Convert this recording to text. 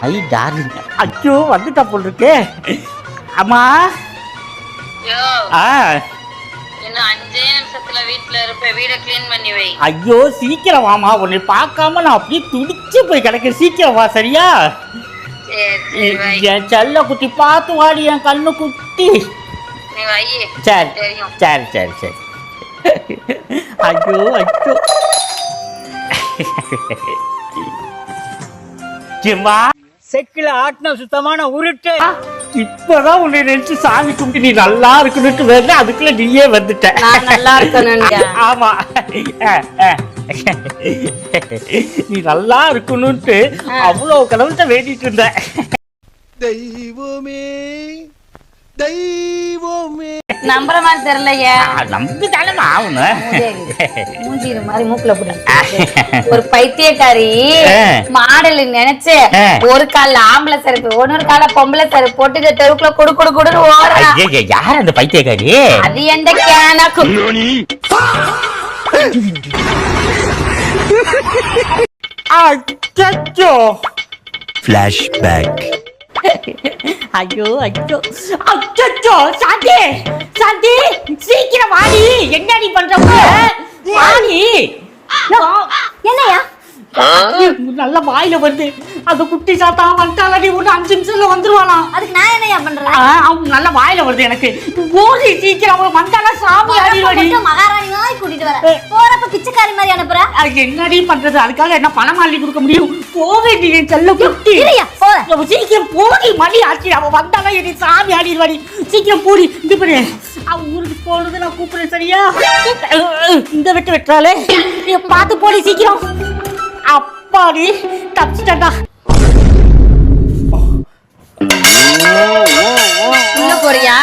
ஐ darling. ஐயோ வந்துட்டா போல் இருக்கே. அம்மா. இன்னும் 5 நிமிஷத்துல வீட்ல இருப்ப. வீட க்ளீன் பண்ணி வை. ஐயோ சீக்கிரம் வாமா, உன்னை பார்க்காம நான் அப்படியே துடிச்சு போய் கிடக்கேன். சீக்கிரம் வா சரியா? என் செல்ல குட்டி பார்த்து வாடி என் கண்ணு குட்டி. நீ வை. சரி சரி சரி சரி. ஐயோ ஐயோ ஜிம்மா செக்கில ஆட்டின சுத்தமான உருட்டு. இப்பதான் உன்னை நினைச்சு சாமி கும்பிட்டு நீ நல்லா இருக்கணும்னு வேற அதுக்குள்ள நீயே வந்துட்ட. நல்லா இருக்கணும். ஆமா நீ நல்லா இருக்கணும்ட்டு அவ்வளவு கடவுள்கிட்ட வேண்டிட்டு இருந்த. தெய்வமே தெய்வமே நம்புற மாதிரி தெரியலையே. நம்பிதானே ஆகணும். மூஞ்சிரு மாதிரி மூக்குல போட்டு ஒரு பைத்தியக்காரி மாடல் நினைச்சு ஒரு கால ஆம்பளை செருப்பு இன்னொரு கால பொம்பளை செருப்பு போட்டு இந்த தெருவுக்குள்ள குடு குடு குடுன்னு ஓடுறா. யார் அந்த பைத்தியக்காரி? அது எந்த கேனாக்கு ஃபிளாஷ்பேக். ஐயோ ஐயோ அச்சோ சாந்தி சாந்தி சீக்கிரம் வாடி. என்னடி பண்றப்ப வாடி. என்னையா நல்ல வாயில வருது. அந்த குட்டி சாத்தா வந்துட்டாலடி ஒண்ணு 5 நிமிஷத்துல வந்துருவானா? அதுக்கு நான் என்னையா பண்றேன்? அவங்க நல்ல வாயில வருது எனக்கு. ஓடி சீக்கிரம் அவங்க வந்தால சாமி ஆடிடுவாடி. மகாராணி மாதிரி கூட்டிட்டு வர போறப்ப பிச்சைக்காரி மாதிரி அனுப்புற. என்னடி பண்றது? அதுக்காக என்ன பணம் அள்ளி கொடுக்க முடியும்? போவே நீ செல்ல குட்டி. சீக்கிரம் போடி, மணி ஆச்சு. அவன் வந்தாலும் என்னை சாமி ஆடிடுவாடி. சீக்கிரம் போடி. இந்த பாரு அவன் ஊருக்கு போனது நான் கூப்பிடுறேன் சரியா? இந்த வெட்டு வெட்டுறாளே நீ பார்த்து போடி சீக்கிரம். அப்பாடி தப்பிச்சிட்டா. உள்ள போறியா?